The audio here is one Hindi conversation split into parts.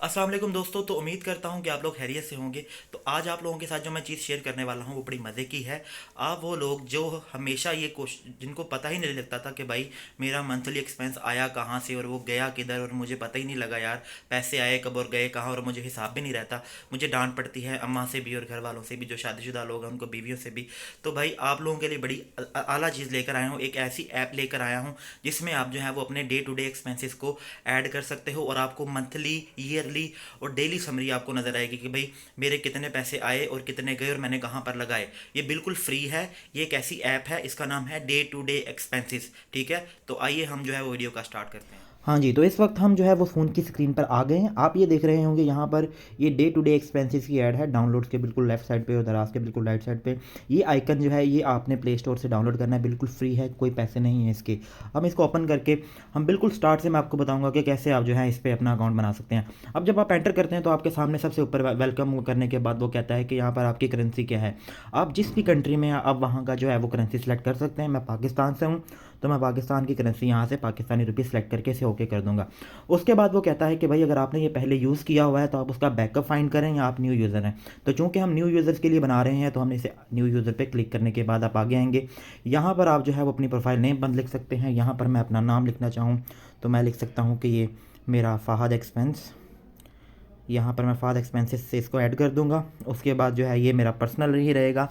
अस्सलाम वालेकुम दोस्तों। तो उम्मीद करता हूँ कि आप लोग खैरियत से होंगे। तो आज आप लोगों के साथ जो मैं चीज़ शेयर करने वाला हूँ वो बड़ी मज़े की है। आप वो लोग जो हमेशा ये कोशिश, जिनको पता ही नहीं लगता था कि भाई मेरा मंथली एक्सपेंस आया कहाँ से और वो गया किधर, और मुझे पता ही नहीं लगा यार पैसे आए कब और गए कहाँ, और मुझे हिसाब भी नहीं रहता। मुझे डांट पड़ती है अम्मा से भी और घर वालों से भी, जो शादीशुदा लोग हैं उनको, बीवियों से भी। तो भाई आप लोगों के लिए बड़ी आला चीज़ लेकर आया हूँ, एक ऐसी ऐप लेकर आया हूँ जिसमें आप जो है वो अपने डे टू डे एक्सपेंसेस को ऐड कर सकते हो, और आपको मंथली, ईयरली और डेली समरी आपको नज़र आएगी कि भाई मेरे कितने पैसे आए और कितने गए और मैंने कहाँ पर लगाए। ये बिल्कुल फ्री है। ये एक ऐसी ऐप है, इसका नाम है डे टू डे एक्सपेंसेस। ठीक है, तो आइए हम जो है वो वीडियो का स्टार्ट करते हैं। हाँ जी, तो इस वक्त हम जो है वो फ़ोन की स्क्रीन पर आ गए हैं। आप ये देख रहे होंगे यहाँ पर ये डे टू डे एक्सपेंसेस की ऐड है। डाउनलोड्स के बिल्कुल लेफ्ट साइड पे और दराज के बिल्कुल राइट साइड पे ये आइकन जो है ये आपने प्ले स्टोर से डाउनलोड करना है। बिल्कुल फ्री है, कोई पैसे नहीं है इसके। हम इसको ओपन करके हम बिल्कुल स्टार्ट से मैं आपको बताऊँगा कि कैसे आप जो है इस पर अपना अकाउंट बना सकते हैं। अब जब आप एंटर करते हैं तो आपके सामने सबसे ऊपर वेलकम करने के बाद वो कहता है कि यहाँ पर आपकी करेंसी क्या है। आप जिस भी कंट्री में हैं आप वहाँ का जो है वो करेंसी सेलेक्ट कर सकते हैं। मैं पाकिस्तान से हूँ तो मैं पाकिस्तान की करेंसी यहाँ से पाकिस्तानी रुपये सेलेक्ट करके इसे ओके कर दूँगा। उसके बाद वो कहता है कि भाई अगर आपने ये पहले यूज़ किया हुआ है तो आप उसका बैकअप फाइंड करें, या आप न्यू यूज़र हैं। तो चूंकि हम न्यू यूज़र्स के लिए बना रहे हैं तो हमने इसे न्यू यूज़र पे क्लिक करने के बाद आप आगे आएंगे। यहाँ पर आप जो है वो अपनी प्रोफाइल नेम बंद लिख सकते हैं। यहाँ पर मैं अपना नाम लिखना चाहूँ तो मैं लिख सकता हूँ कि ये मेरा फ़ाहद एक्सपेंस। यहाँ पर मैं फ़ाहद एक्सपेंसेस से इसको ऐड कर दूँगा। उसके बाद जो है ये मेरा पर्सनल ही रहेगा।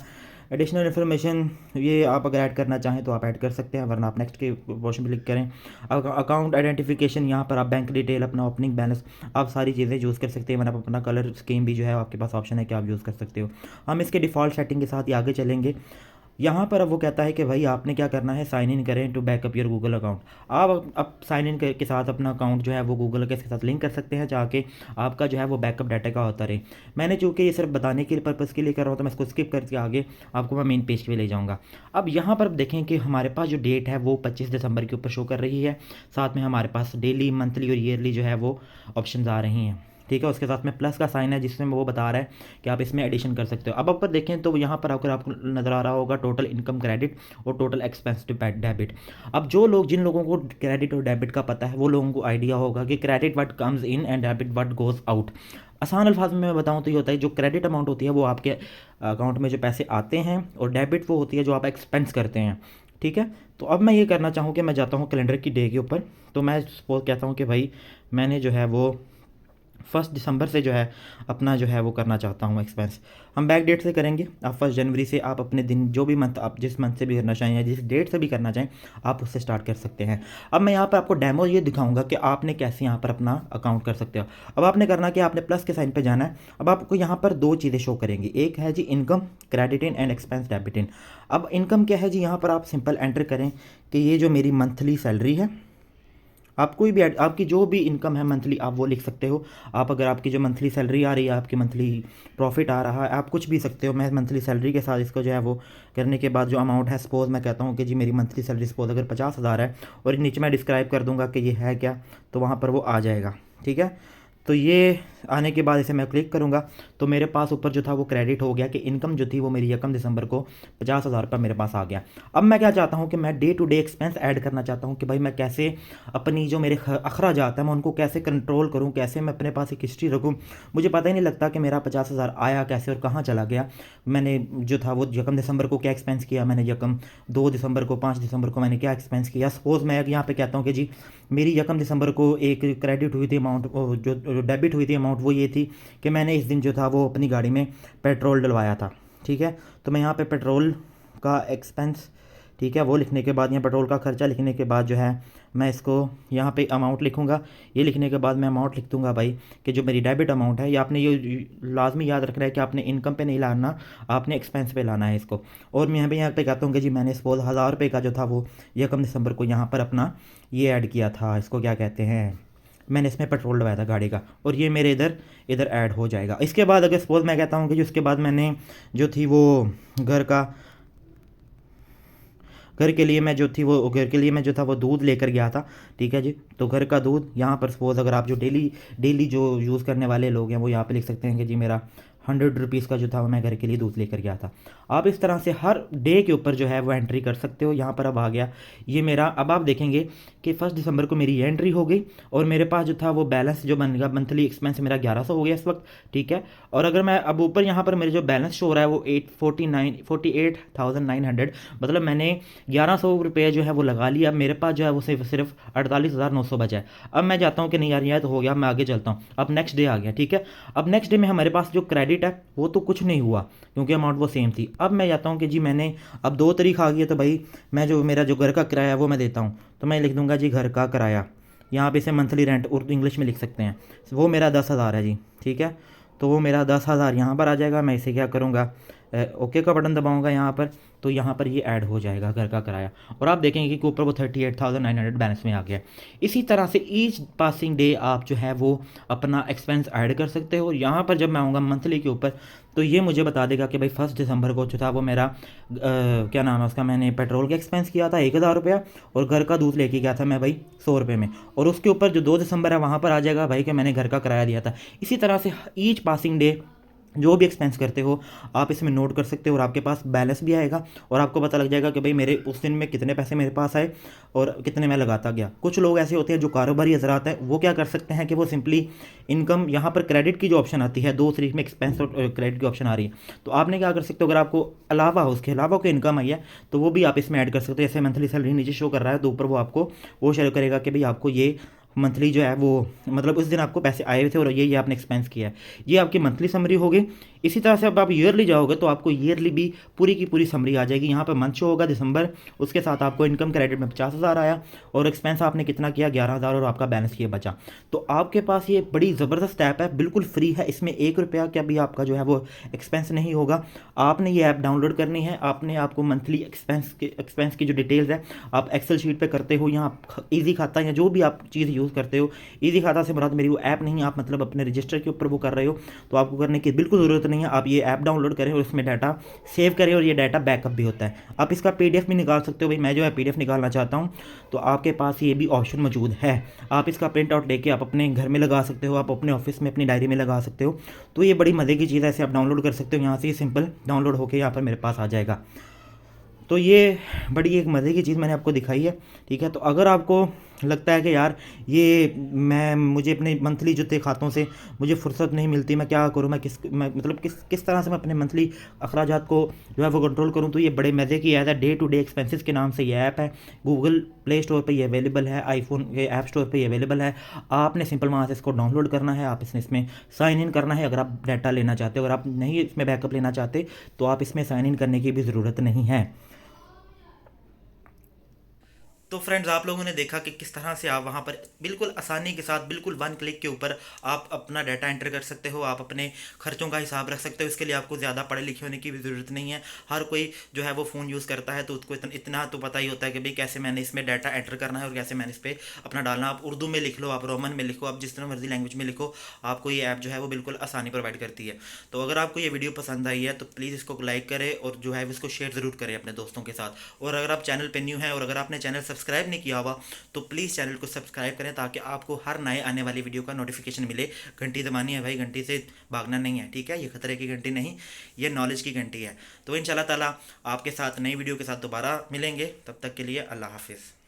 एडिशनल इन्फॉर्मेशन ये आप अगर ऐड करना चाहें तो आप ऐड कर सकते हैं, वरना आप नेक्स्ट के पोर्शन पर क्लिक करें। अकाउंट आइडेंटिफिकेशन, यहाँ पर आप बैंक डिटेल, अपना ओपनिंग बैलेंस, आप सारी चीज़ें यूज़ कर सकते हैं। वरना आप अपना कलर स्कीम भी जो है आपके पास ऑप्शन है कि आप यूज़ कर सकते हो। हम इसके डिफ़ॉल्ट सेटिंग के साथ ही आगे चलेंगे। यहाँ पर अब वो कहता है कि भाई आपने क्या करना है, साइन इन करें to backup your Google account. आप अब साइन इन के साथ अपना अकाउंट जो है वो गूगल के साथ लिंक कर सकते हैं, जाके आपका जो है वो बैकअप डाटा का होता रहे। मैंने चूँकि ये सिर्फ बताने के पर्पज़ के लिए कर रहा हूँ तो मैं इसको स्किप करके आगे आपको मैं मेन पेज पे ले जाऊँगा। अब यहाँ पर देखें कि हमारे पास जो डेट है वो 25 दिसंबर के ऊपर शो कर रही है। साथ में हमारे पास डेली, मंथली और ईयरली जो है वो ऑप्शन आ रही हैं। ठीक है, उसके साथ में प्लस का साइन है जिसमें वो बता रहा है कि आप इसमें एडिशन कर सकते हो। अब आप देखें तो यहाँ पर अगर आपको नज़र आ रहा होगा टोटल इनकम क्रेडिट और टोटल एक्सपेंस डेबिट। अब जिन लोगों को क्रेडिट और डेबिट का पता है वो लोगों को आइडिया होगा कि credit what comes in and debit what goes out. आसान अल्फाज में मैं बताऊँ तो ये होता है, जो क्रेडिट अमाउंट होती है वो आपके अकाउंट में जो पैसे आते हैं, और डेबिट वो होती है जो आप एक्सपेंस करते हैं। ठीक है, तो अब मैं ये करना चाहूँ कि मैं जाता हूँ कैलेंडर की डे के ऊपर। तो मैं सपोज कहता हूँ कि भाई मैंने जो है वो 1 दिसंबर से जो है अपना जो है वो करना चाहता हूँ एक्सपेंस। हम बैक डेट से करेंगे। आप 1 जनवरी से आप अपने दिन, जो भी मंथ, आप जिस मंथ से भी करना चाहें या जिस डेट से भी करना चाहें आप उससे स्टार्ट कर सकते हैं। अब मैं यहाँ पर आपको डेमो ये दिखाऊंगा कि आपने कैसे यहाँ पर अपना अकाउंट कर सकते हो। अब आपने करना कि आपने प्लस के साइन पर जाना है। अब आपको यहाँ पर दो चीज़ें शो करेंगी, एक है जी income credit in and expense debit in. अब इनकम क्या है जी, यहाँ पर आप सिंपल एंटर करें कि ये जो मेरी मंथली सैलरी है, आप कोई भी आपकी जो भी इनकम है मंथली आप वो लिख सकते हो। आप अगर आपकी जो मंथली सैलरी आ रही है, आपकी मंथली प्रॉफिट आ रहा है, आप कुछ भी सकते हो। मैं मंथली सैलरी के साथ इसको जो है वो करने के बाद जो अमाउंट है, सपोज़ मैं कहता हूँ कि जी मेरी मंथली सैलरी सपोज़ अगर 50,000 है, और नीचे मैं डिस्क्राइब कर दूँगा कि ये है क्या, तो वहाँ पर वो आ जाएगा। ठीक है, तो ये आने के बाद इसे मैं क्लिक करूँगा तो मेरे पास ऊपर जो था वो क्रेडिट हो गया कि इनकम जो थी वो मेरी 1 दिसंबर को 50,000 रुपये मेरे पास आ गया। अब मैं क्या चाहता हूँ कि मैं day to day expense add करना चाहता हूँ कि भाई मैं कैसे अपनी जो मेरे अखराजात हैं मैं उनको कैसे कंट्रोल करूँ, कैसे मैं अपने पास एक हिस्ट्री रखूँ। मुझे पता ही नहीं लगता कि मेरा 50,000 आया कैसे और कहाँ चला गया। मैंने जो था वो 1 दिसंबर को क्या एक्सपेंस किया, मैंने 2 दिसंबर को, 5 दिसंबर को मैंने क्या एक्सपेंस किया। सपोज़ मैं यहाँ पे कहता हूँ कि जी मेरी 1 दिसंबर को एक क्रेडिट हुई थी अमाउंट, जो डेबिट हुई थी अमाउंट वो ये थी कि मैंने इस दिन जो था वो अपनी गाड़ी में पेट्रोल डलवाया था। ठीक है, तो मैं यहाँ पे पेट्रोल का एक्सपेंस, ठीक है, वो लिखने के बाद यहाँ पेट्रोल का खर्चा लिखने के बाद जो है मैं इसको यहाँ पे अमाउंट लिखूँगा। ये लिखने के बाद मैं अमाउंट लिख दूँगा भाई कि जो मेरी डेबिट अमाउंट है, ये आपने ये लाजमी याद रखना है कि आपने इनकम पे नहीं लाना, आपने एक्सपेंस पे लाना है इसको। और मैं यहाँ पे कहता हूँ कि जी मैंने सपोज 1,000 रुपये का जो था वो 1 दिसंबर को यहाँ पर अपना ये ऐड किया था, इसको क्या कहते हैं, मैंने इसमें पेट्रोल डलवाया था गाड़ी का, और ये मेरे इधर इधर ऐड हो जाएगा। इसके बाद अगर सपोज़ मैं कहता हूँ कि जो उसके बाद मैंने जो थी वो घर का, घर के लिए मैं जो था वो दूध लेकर गया था। ठीक है जी, तो घर का दूध यहाँ पर सपोज़ अगर आप जो डेली डेली जो यूज़ करने वाले लोग हैं वो यहाँ पे लिख सकते हैं कि जी मेरा 100 रुपीज़ का जो था वो मैं घर के लिए दूध लेकर गया था। आप इस तरह से हर डे के ऊपर जो है वो एंट्री कर सकते हो। यहाँ पर अब आ गया ये मेरा, अब आप देखेंगे कि 1 दिसंबर को मेरी ये एंट्री हो गई और मेरे पास जो था वो बैलेंस जो बन गया, मंथली एक्सपेंस मेरा 1100 हो गया इस वक्त, ठीक है। और अगर मैं अब ऊपर यहाँ पर मेरे जो बैलेंस शो हो रहा है वो 48,900, मतलब मैंने 1100 रुपये जो है वो लगा लिया। अब मेरे पास जो है वो सिर्फ 48,900 बचा है। अब मैं जाता हूँ कि नहीं यार ये तो हो गया, मैं आगे चलता हूँ। अब नेक्स्ट डे आ गया, ठीक है। अब नेक्स्ट डे में हमारे पास जो क्रेडिट है वो तो कुछ नहीं हुआ क्योंकि अमाउंट वो सेम थी। अब मैं जाता हूँ कि जी मैंने अब 2 तारीख आ गई है, तो भाई मैं जो मेरा जो घर का किराया है वो मैं देता हूँ, तो मैं लिख दूंगा जी घर का किराया, यहाँ पे इसे मंथली रेंट उर्दू इंग्लिश में लिख सकते हैं, वो मेरा 10,000 है जी, ठीक है। तो वो मेरा 10,000 यहाँ पर आ जाएगा। मैं इसे क्या करूँगा, ओके का बटन दबाऊंगा यहाँ पर, तो यहाँ पर ये ऐड हो जाएगा घर का किराया, और आप देखेंगे कि ऊपर वो 38,900 बैलेंस में आ गया। इसी तरह से ईच पासिंग डे आप जो है वो अपना एक्सपेंस ऐड कर सकते हो। यहाँ पर जब मैं आऊँगा मंथली के ऊपर, तो ये मुझे बता देगा कि भाई 1 दिसंबर को जो था वो मेरा क्या नाम है उसका, मैंने पेट्रोल का एक्सपेंस किया था 1,000 रुपया, और घर का दूध लेके गया था मैं भाई 100 रुपये में, और उसके ऊपर जो 2 दिसंबर है वहाँ पर आ जाएगा भाई कि मैंने घर का किराया दिया था। इसी तरह से ईच पासिंग डे जो भी एक्सपेंस करते हो आप इसमें नोट कर सकते हो, और आपके पास बैलेंस भी आएगा और आपको पता लग जाएगा कि भाई मेरे उस दिन में कितने पैसे मेरे पास आए और कितने मैं लगाता गया। कुछ लोग ऐसे होते हैं जो कारोबारी हजरात हैं, वो क्या कर सकते हैं कि वो सिंपली इनकम, यहाँ पर क्रेडिट की जो ऑप्शन आती है 2 तारीख में एक्सपेंस और क्रेडिट की ऑप्शन आ रही है, तो आपने क्या कर सकते हो, अगर आपको अलावा उसके अलावा कोई इनकम आई है तो वो भी आप इसमें ऐड कर सकते हो। जैसे मंथली सैलरी नीचे शो कर रहा है तो ऊपर वो आपको वो शेयर करेगा कि भाई आपको ये मंथली जो है वो, मतलब उस दिन आपको पैसे आए थे और ये आपने एक्सपेंस किया है, ये आपकी मंथली समरी हो गई। इसी तरह से अब आप ईयरली जाओगे तो आपको ईयरली भी पूरी की पूरी समरी आ जाएगी। यहाँ पर मंथ शो होगा दिसंबर, उसके साथ आपको इनकम क्रेडिट में 50,000 आया और एक्सपेंस आपने कितना किया 11,000, और आपका बैलेंस ये बचा। तो आपके पास ये बड़ी ज़बरदस्त ऐप है, बिल्कुल फ्री है, इसमें 1 रुपया का भी आपका जो है वो एक्सपेंस नहीं होगा। आपने ये ऐप डाउनलोड करनी है, आपने आपको मंथली एक्सपेंस की जो डिटेल्स है आप एक्सेल शीट पे करते हो, यहाँ ईजी खाता या जो भी आप चीज़ यूज़ करते हो, ईजी खाता से मुराद मेरी वो ऐप नहीं, आप मतलब अपने रजिस्टर के ऊपर वो कर रहे हो, तो आपको करने की बिल्कुल ज़रूरत नहीं है। आप ये ऐप डाउनलोड करें और इसमें डाटा सेव करें, और ये डाटा बैकअप भी होता है। आप इसका पीडीएफ भी निकाल सकते हो। भाई मैं जो है पीडीएफ निकालना चाहता हूँ तो आपके पास ये भी ऑप्शन मौजूद है, आप इसका प्रिंट आउट लेके आप अपने घर में लगा सकते हो, आप अपने ऑफिस में अपनी डायरी में लगा सकते हो। तो ये बड़ी मज़े की चीज़ है, ऐसे आप डाउनलोड कर सकते हो, यहाँ से ये सिंपल डाउनलोड होकर यहाँ पर मेरे पास आ जाएगा। तो ये बड़ी एक मज़े की चीज़ मैंने आपको दिखाई है, ठीक है। तो अगर आपको लगता है कि यार ये मुझे अपने मंथली जो थे खातों से मुझे फुर्सत नहीं मिलती, मैं क्या करूँ, मैं मतलब किस तरह से मैं अपने मंथली अखराजात को जो है वो कंट्रोल करूँ, तो ये बड़े मज़े की ऐप है। डे टू डे एक्सपेंसेस के नाम से ये ऐप है, गूगल प्ले स्टोर पे ये अवेलेबल है, आईफोन के ऐप स्टोर पे ये अवेलेबल है। आपने सिंपल वहाँ से इसको डाउनलोड करना है, आप इसमें साइन इन करना है अगर आप डाटा लेना चाहते हो। अगर आप नहीं इसमें बैकअप लेना चाहते तो आप इसमें साइन इन करने की भी ज़रूरत नहीं है। तो फ्रेंड्स, आप लोगों ने देखा कि किस तरह से आप वहाँ पर बिल्कुल आसानी के साथ बिल्कुल 1 क्लिक के ऊपर आप अपना डाटा एंटर कर सकते हो, आप अपने खर्चों का हिसाब रख सकते हो। इसके लिए आपको ज़्यादा पढ़े लिखे होने की भी ज़रूरत नहीं है। हर कोई जो है वो फ़ोन यूज़ करता है तो उसको इतना तो पता ही होता है कि भाई कैसे मैंने इसमें डाटा एंटर करना है और कैसे मैंने इस पर अपना डालना। आप उर्दू में लिख लो, आप रोमन में लिखो, आप जिस तरह मर्जी लैंग्वेज में लिखो, आपको ये ऐप जो है वो बिल्कुल आसानी प्रोवाइड करती है। तो अगर आपको ये वीडियो पसंद आई है तो प्लीज़ इसको लाइक करें और जो है इसको शेयर ज़रूर करें अपने दोस्तों के साथ। और अगर आप चैनल पर न्यू हैं और अगर आपने चैनल सब्सक्राइब नहीं किया हुआ तो प्लीज़ चैनल को सब्सक्राइब करें ताकि आपको हर नए आने वाली वीडियो का नोटिफिकेशन मिले। घंटी दबानी है भाई, घंटी से भागना नहीं है, ठीक है। ये खतरे की घंटी नहीं, ये नॉलेज की घंटी है। तो इंशाल्लाह ताला आपके साथ नई वीडियो के साथ दोबारा मिलेंगे, तब तक के लिए अल्लाह हाफिज़।